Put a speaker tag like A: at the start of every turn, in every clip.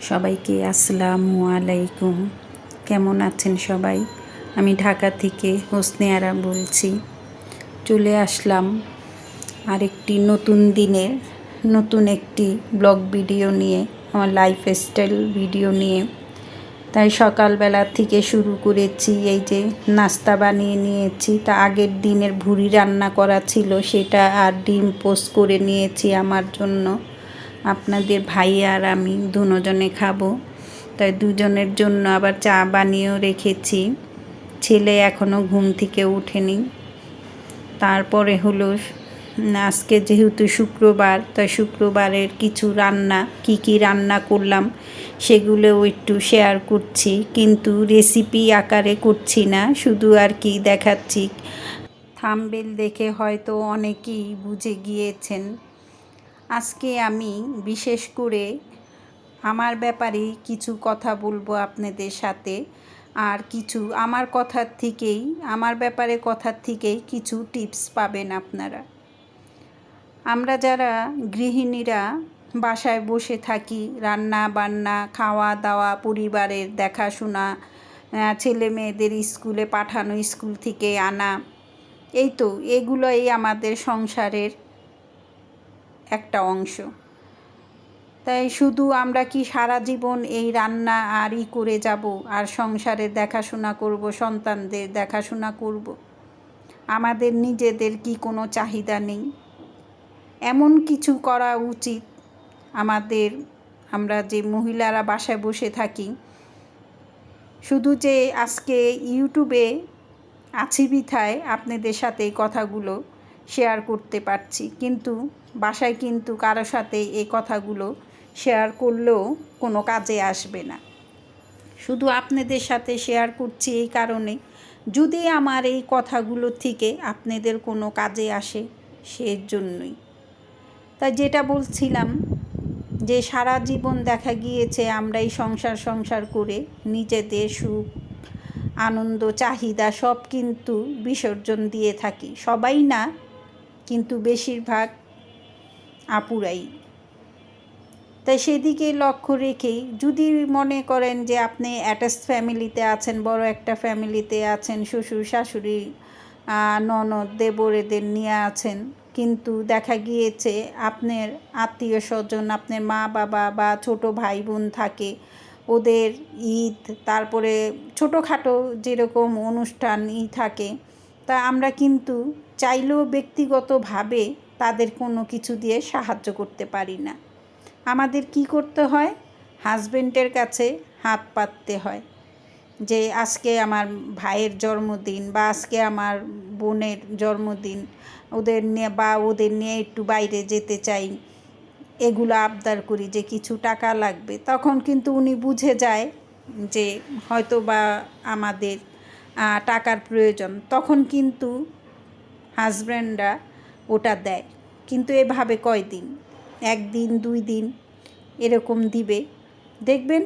A: সবাইকে আসসালামু আলাইকুম। কেমন আছেন সবাই? আমি ঢাকা থেকে হোসনে আরা বলছি। চলে আসলাম আরেকটি নতুন দিনের নতুন একটি ব্লগ ভিডিও নিয়ে, আমার লাইফস্টাইল ভিডিও নিয়ে। তাই সকালবেলা থেকে শুরু করেছি, এই যে নাস্তা বানিয়ে নিয়েছি। তা আগের দিনের ভুড়ি রান্না করা ছিল, সেটা আর ডিম পোস্ট করে নিয়েছি আমার জন্য। আপনাদের ভাই আর আমি দুজনে খাবো, তাই দুজনের জন্য আবার চা বানিয়েও রেখেছি। ছেলে এখনও ঘুম থেকে ওঠেনি। তারপরে হলো আজকে যেহেতু শুক্রবার, তাই শুক্রবারের কিছু রান্না, কি রান্না করলাম সেগুলোও একটু শেয়ার করছি, কিন্তু রেসিপি আকারে করছি না, শুধু আর কি দেখাচ্ছি। থাম্বনেল দেখে হয়তো অনেকেই বুঝে গিয়েছেন। আজকে আমি বিশেষ করে আমার ব্যাপারে কিছু কথা বলবো আপনাদের সাথে, আর কিছু আমার ব্যাপারে কথার থেকেই কিছু টিপস পাবেন আপনারা। আমরা যারা গৃহিণীরা বাসায় বসে থাকি, রান্না বান্না, খাওয়া দাওয়া, পরিবারের দেখাশোনা, ছেলে মেয়েদের স্কুলে পাঠানো, স্কুল থেকে আনা, এই তো এগুলোই আমাদের সংসারের একটা অংশ। তাই শুধু আমরা কি সারা জীবন এই রান্না আর করে যাব, আর সংসারের দেখাশোনা করব, সন্তানদের দেখাশোনা করব? আমাদের নিজেদের কি কোনো চাহিদা নেই? এমন কিছু করা উচিত আমাদের। আমরা যে মহিলারা বাসায় বসে থাকি, শুধু যে আজকে ইউটিউবে আছি বিথায় আপনাদের সাথে এই কথাগুলো শেয়ার করতে পারছি, কিন্তু বাসায় কিন্তু কারো সাথে এই কথাগুলো শেয়ার করলেও কোনো কাজে আসবে না। শুধু আপনাদের সাথে শেয়ার করছি এই কারণে, যদি আমার এই কথাগুলো থেকে আপনাদের কোনো কাজে আসে সেই জন্যই। তাই যেটা বলছিলাম, যে সারা জীবন দেখা গিয়েছে আমরা এই সংসার করে নিজেদের সুখ, আনন্দ, চাহিদা সব কিন্তু বিসর্জন দিয়ে থাকি। সবাই না, কিন্তু বেশিরভাগ আপুরাই। তাই সেদিকে লক্ষ্য রেখেই, যদি মনে করেন যে আপনি অ্যাটাচ ফ্যামিলিতে আছেন, বড় একটা ফ্যামিলিতে আছেন, শ্বশুর শাশুড়ি, ননদ, দেবরেদের নিয়ে আছেন, কিন্তু দেখা গিয়েছে আপনার আত্মীয় স্বজন, আপনার মা বাবা বা ছোট ভাই বোন থাকে, ওদের ঈদ, তারপরে ছোটোখাটো যেরকম অনুষ্ঠান থাকে, তা আমরা কিন্তু চাইলেও ব্যক্তিগতভাবে তাদের কোনো কিছু দিয়ে সাহায্য করতে পারি না। আমাদের কি করতে হয়? হাজবেন্ডের কাছে হাত পাততে হয়, যে আজকে আমার ভাইয়ের জন্মদিন বা আজকে আমার বোনের জন্মদিন, ওদের নিয়ে একটু বাইরে যেতে চাই, এগুলো আবদার করি যে কিছু টাকা লাগবে। তখন কিন্তু উনি বুঝে যায় যে হয়তো বা আমাদের টাকার প্রয়োজন, তখন কিন্তু হাজব্যান্ডরা ওটা দেয়। কিন্তু এভাবে কয়দিন, একদিন 2 দিন এরকম দিবে, দেখবেন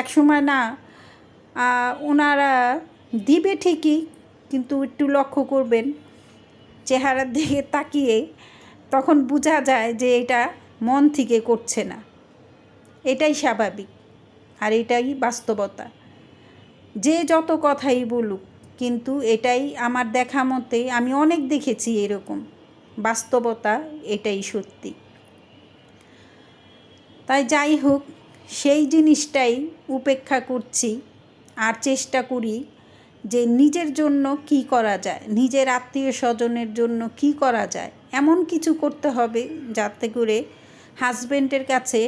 A: এক সময় না ওনারা দিবে ঠিকই, কিন্তু একটু লক্ষ্য করবেন চেহারার দিকে তাকিয়ে, তখন বোঝা যায় যে এটা মন থেকে করছে না। এটাই স্বাভাবিক, আর এটাই বাস্তবতা। যে যত কথাই বলুক, কিন্তু এটাই আমার দেখা মতে, আমি অনেক দেখেছি এরকম বাস্তবতা, এটাই সত্যি। তাই যাই হোক, সেই জিনিসটাই উপেক্ষা করছি, আর চেষ্টা করি যে নিজের জন্য কি করা যায়, নিজের আত্মীয় স্বজনের জন্য কি করা যায়, এমন কিছু করতে হবে যাতে করে হাজবেন্ডের কাছে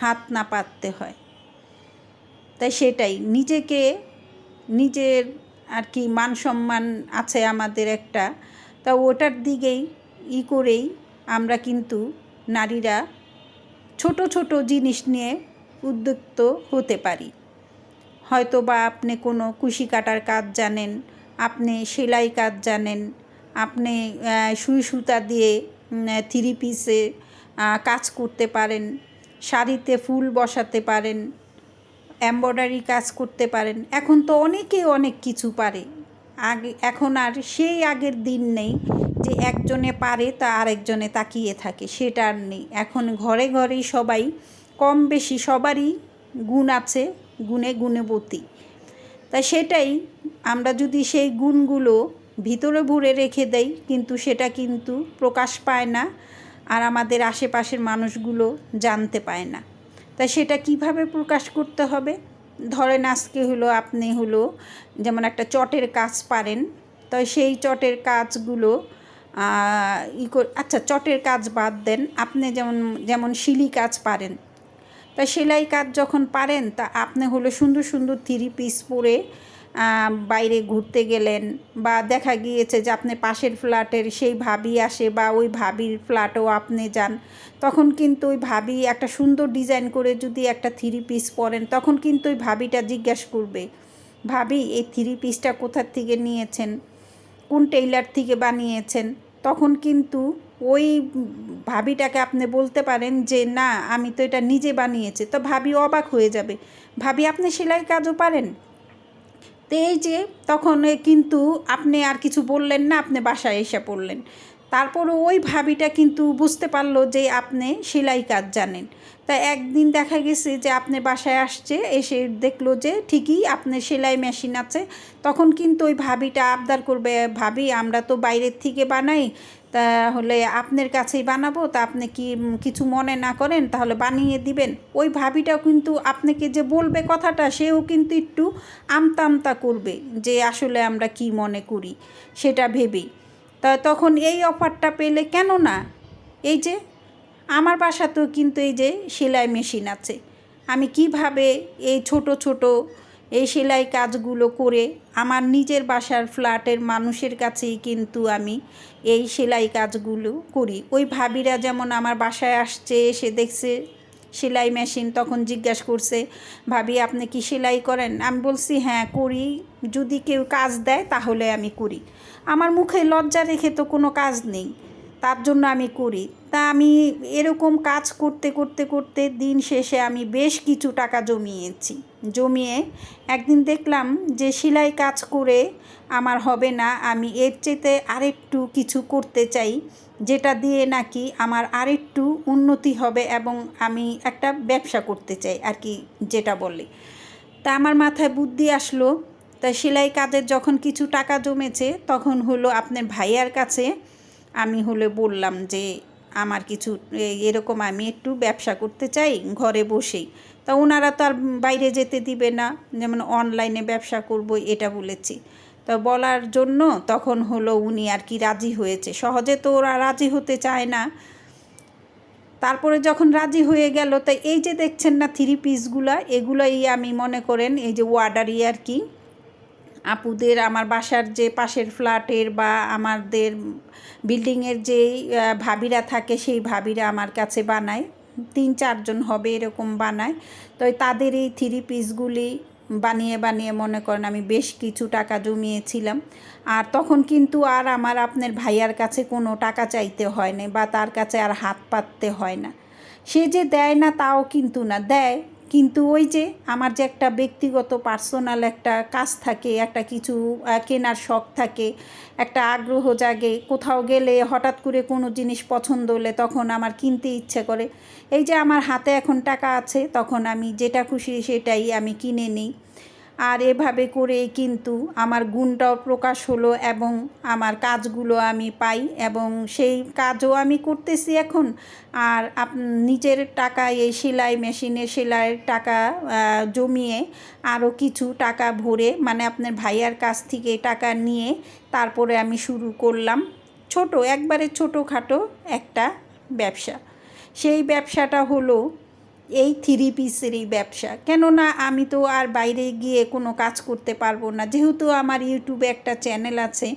A: হাত না পাততে হয়। তাই সেটাই, নিজের আর কি মান সম্মান আছে আমাদের একটা, তা ওটার দিকেই করেই আমরা কিন্তু নারীরা ছোট ছোট জিনিস নিয়ে উদ্যুক্ত হতে পারি। হয়তো বা আপনি কোনো কুশি কাটার কাজ জানেন, আপনি সেলাই কাজ জানেন, আপনি সুই সুতা দিয়ে 3 পিসে কাজ করতে পারেন, শাড়িতে ফুল বসাতে পারেন, এমব্রয়ডারি কাজ করতে পারেন। এখন তো অনেকেই অনেক কিছু পারে। এখন আর সেই আগের দিন নেই যে একজনে পারে তা আরেকজনে তাকিয়ে থাকে, সেটা আর নেই। এখন ঘরে ঘরেই সবাই, কম বেশি সবারই গুণ আছে, গুণে গুণবতী। তাই সেটাই আমরা যদি সেই গুণগুলো ভিতরে ভরে রেখে দেই, কিন্তু সেটা কিন্তু প্রকাশ পায় না, আর আমাদের আশেপাশের মানুষগুলো জানতে পায় না। তাই সেটা কিভাবে প্রকাশ করতে হবে? ধরেন আজকে হলো আপনি হলো যেমন একটা চটের কাজ পারেন, তো সেই চটের কাজগুলো আচ্ছা চটের কাজ বাদ দেন, আপনি যেমন যেমন শিলি কাজ পারেন, তা সেলাই কাজ যখন পারেন তা আপনি হলো সুন্দর সুন্দর 3 পিস পরে বাইরে ঘুরতে গেলেন, বা দেখা গিয়েছে যে আপনি পাশের ফ্ল্যাটের সেই ভাবি আসে বা ওই ভাবির ফ্ল্যাটেও আপনি যান, তখন কিন্তু ওই ভাবি একটা সুন্দর ডিজাইন করে যদি একটা 3 পিস পরেন, তখন কিন্তু ওই ভাবিটা জিজ্ঞাসা করবে, ভাবি এই 3 পিসটা কোথার থেকে নিয়েছেন, কোন টেইলার থেকে বানিয়েছেন? তখন কিন্তু ওই ভাবিটাকে আপনি বলতে পারেন যে না আমি তো এটা নিজে বানিয়েছি, তো ভাবি অবাক হয়ে যাবে, ভাবি আপনি সেলাই কাজও পারেন? তো এই যে তখন কিন্তু আপনি আর কিছু বললেন না, আপনি বাসায় এসে পড়লেন, তারপরও ওই ভাবিটা কিন্তু বুঝতে পারলো যে আপনি সেলাই কাজ জানেন। তা একদিন দেখা গেছে যে আপনি বাসায় আসছে, এসে দেখলো যে ঠিকই আপনার সেলাই মেশিন আছে, তখন কিন্তু ওই ভাবিটা আবদার করবে, ভাবি আমরা তো বাইরের থেকে বানাই, তাহলে আপনার কাছেই বানাবো, তা আপনি কি কিছু মনে না করেন তাহলে বানিয়ে দিবেন। ওই ভাবিটাও কিন্তু আপনাকে যে বলবে কথাটা, সেও কিন্তু একটু আমতা আমতা করবে যে আসলে আমরা কি মনে করি সেটা ভেবেই। তা তখন এই অফারটা পেলে কেন না, এই যে আমার বাসাতেও কিন্তু এই যে সেলাই মেশিন আছে, আমি কিভাবে এই ছোট ছোট এই সেলাই কাজগুলো করে আমার নিজের বাসার ফ্ল্যাটের মানুষের কাছেই কিন্তু আমি এই সেলাই কাজগুলো করি। ওই ভাবিরা যেমন আমার বাসায় আসছে, এসে দেখছে সেলাই মেশিন, তখন জিজ্ঞাসা করছে, ভাবি আপনি কি সেলাই করেন? আমি বলছি হ্যাঁ করি, যদি কেউ কাজ দেয় তাহলে আমি করি, আমার মুখে লজ্জা রেখে তো কোনো কাজ নেই, তার জন্য আমি করি। তা আমি এরকম কাজ করতে করতে করতে দিন শেষে আমি বেশ কিছু টাকা জমিয়ে একদিন দেখলাম যে সেলাই কাজ করে আমার হবে না, আমি এর চেয়ে আরেকটু কিছু করতে চাই, যেটা দিয়ে নাকি আমার আরেকটু উন্নতি হবে এবং আমি একটা ব্যবসা করতে চাই আর কি, যেটা বলে। তা আমার মাথায় বুদ্ধি আসলো, তা সেলাই কাজের যখন কিছু টাকা জমেছে, তখন হলো আপনার ভাইয়ার কাছে আমি হলে বললাম যে আমার কিছু এরকম আমি একটু ব্যবসা করতে চাই ঘরে বসেই। তা ওনারা তো আর বাইরে যেতে দিবে না, যেমন অনলাইনে ব্যবসা করব এটা বলেছি। তো বলার জন্য তখন হলো উনি আর কি রাজি হয়েছে, সহজে তো ওরা রাজি হতে চায় না। তারপরে যখন রাজি হয়ে গেল, তাই এই যে দেখছেন না 3 পিসগুলা, এগুলোই আমি মনে করেন এই যে অর্ডারই আর কি আপুদের, আমার বাসার যে পাশের ফ্ল্যাটের বা আমাদের বিল্ডিংয়ের যে ভাবিরা থাকে, সেই ভাবিরা আমার কাছে বানায়, 3-4 জন হবে এরকম বানায়। তো তাদের এই 3 পিসগুলি বানিয়ে বানিয়ে মনে করেন আমি বেশ কিছু টাকা জমিয়েছিলাম। আর তখন কিন্তু আর আমার আপনার ভাইয়ার কাছে কোনো টাকা চাইতে হয় না, বা তার কাছে আর হাত পাততে হয় না। সে যে দেয় না তাও কিন্তু না, দেয়, কিন্তু ওই যে আমার যে একটা ব্যক্তিগত পার্সোনাল একটা কাজ থাকে, একটা কিছু কেনার শখ থাকে, একটা আগ্রহ জাগে, কোথাও গেলে হঠাৎ করে কোনো জিনিস পছন্দ হলে তখন আমার কিনতে ইচ্ছে করে। এই যে আমার হাতে এখন টাকা আছে, তখন আমি যেটা খুশি সেটাই আমি কিনে নিই। আর এভাবে করেই কিন্তু আমার গুণটাও প্রকাশ হলো এবং আমার কাজগুলো আমি পাই, এবং সেই কাজও আমি করতেছি এখন। আর নিজের টাকা এই সেলাই মেশিনে সেলাইয়ের টাকা জমিয়ে আরও কিছু টাকা ভরে, মানে আপনার ভাইয়ার কাছ থেকে টাকা নিয়ে তারপরে আমি শুরু করলাম একবারে ছোটোখাটো একটা ব্যবসা। সেই ব্যবসাটা হলো এই 3 পিসেরই ব্যবসা। কেননা আমি তো আর বাইরে গিয়ে কোনো কাজ করতে পারবো না, যেহেতু আমার ইউটিউবে একটা চ্যানেল আছে,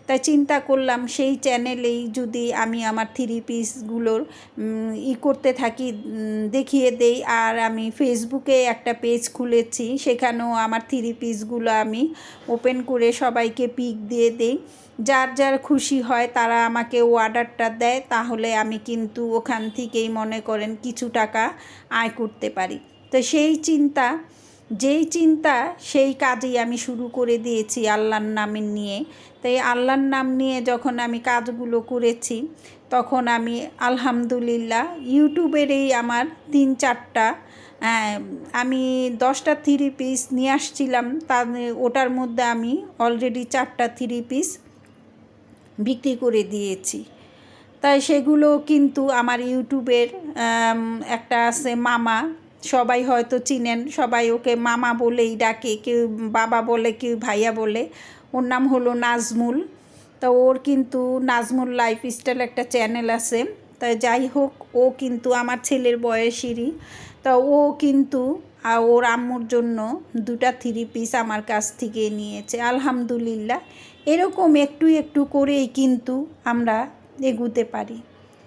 A: তাই চিন্তা করলাম সেই চ্যানেলেই যদি আমি আমার 3 পিসগুলোর করতে থাকি, দেখিয়ে দেই। আর আমি ফেসবুকে একটা পেজ খুলেছি, সেখানেও আমার 3 পিসগুলো আমি ওপেন করে সবাইকে পিক দিয়ে দেই, যার যার খুশি হয় তারা আমাকে অর্ডারটা দেয়, তাহলে আমি কিন্তু ওখান থেকেই মনে করেন কিছু টাকা আয় করতে পারি। তো যেই চিন্তা সেই কাজেই আমি শুরু করে দিয়েছি আল্লাহর নামে নিয়ে। তাই আল্লাহর নাম নিয়ে যখন আমি কাজগুলো করেছি, তখন আমি আলহামদুলিল্লাহ ইউটিউবেরই আমার 3-4টা আমি 10টা থ্রি পিস নিয়ে আসছিলাম, ওটার মধ্যে আমি অলরেডি 4টা থ্রি পিস বিক্রি করে দিয়েছি। তাই সেগুলো কিন্তু আমার ইউটিউবের একটা আছে মামা, সবাই হয়তো চিনেন, সবাই ওকে মামা বলেই ডাকে, কেউ বাবা বলে, কেউ ভাইয়া বলে। ওর নাম হলো নাজমুল। তো ওর কিন্তু নাজমুল লাইফস্টাইল একটা চ্যানেল আছে। তাই যাই হোক, ও কিন্তু আমার ছেলের বয়সেরই। তা ও কিন্তু ওর আম্মুর জন্য 2টা থ্রি পিস আমার কাছ থেকে নিয়েছে। আলহামদুলিল্লাহ, এরকম একটু একটু করেই কিন্তু আমরা এগুতে পারি।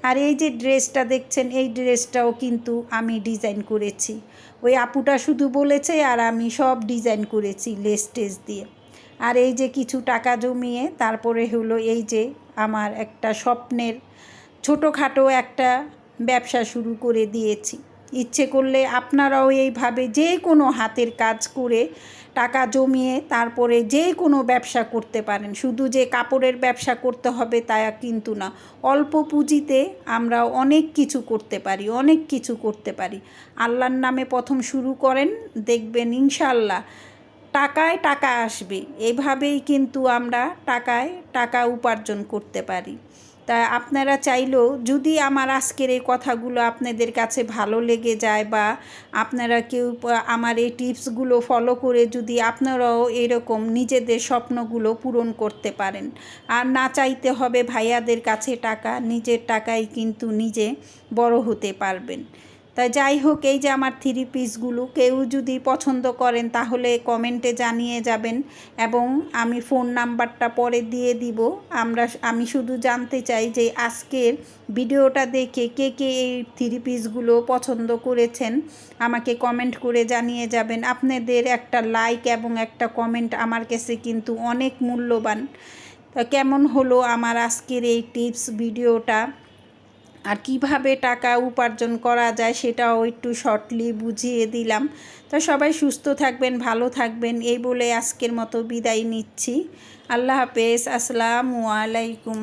A: আর এই যে ড্রেসটা দেখছেন, এই ড্রেসটাও কিন্তু আমি ডিজাইন করেছি। ওই আপুটা শুধু বলেছে আর আমি সব ডিজাইন করেছি লেস টেস দিয়ে। আর এই যে কিছু টাকা জমিয়ে তারপরে হলো এই যে আমার একটা স্বপ্নের ছোটোখাটো একটা ব্যবসা শুরু করে দিয়েছি। ইচ্ছে করলে আপনারাও এইভাবে যে কোনো হাতের কাজ করে টাকা জমিয়ে তারপরে যে কোনো ব্যবসা করতে পারেন। শুধু যে কাপড়ের ব্যবসা করতে হবে তা কিন্তু না, অল্প পুঁজিতে আমরা অনেক কিছু করতে পারি, অনেক কিছু করতে পারি। আল্লাহর নামে প্রথম শুরু করেন, দেখবেন ইনশাল্লাহ টাকায় টাকা আসবে। এভাবেই কিন্তু আমরা টাকা উপার্জন করতে পারি। তা আপনারা চাইলেও যদি আমার আজকের এই কথাগুলো আপনাদের কাছে ভালো লেগে যায়, বা আপনারা কেউ আমার এই টিপসগুলো ফলো করে যদি আপনারাও এরকম নিজেদের স্বপ্নগুলো পূরণ করতে পারেন, আর না চাইতে হবে ভাইয়াদের কাছে টাকা, নিজের টাকায় কিন্তু নিজে বড় হতে পারবেন। তাই যাই হোক, এই যে আমার থ্রি পিসগুলো কেউ যদি পছন্দ করেন তাহলে কমেন্টে জানিয়ে যাবেন, এবং আমি ফোন নাম্বারটা পরে দিয়ে দিব। আমি শুধু জানতে চাই যে আজকের ভিডিওটা দেখে কে কে এই থ্রি পিসগুলো পছন্দ করেছেন, আমাকে কমেন্ট করে জানিয়ে যাবেন। আপনাদের একটা লাইক এবং একটা কমেন্ট আমার কাছে কিন্তু অনেক মূল্যবান। তা কেমন হলো আমার আজকের এই টিপস ভিডিওটা, আর কিভাবে টাকা উপার্জন করা যায় সেটাও একটু শর্টলি বুঝিয়ে দিলাম। তো সবাই সুস্থ থাকবেন, ভালো থাকবেন, এই বলে আজকের মতো বিদায় নিচ্ছি। আল্লাহ হাফেজ, আসসালামু আলাইকুম।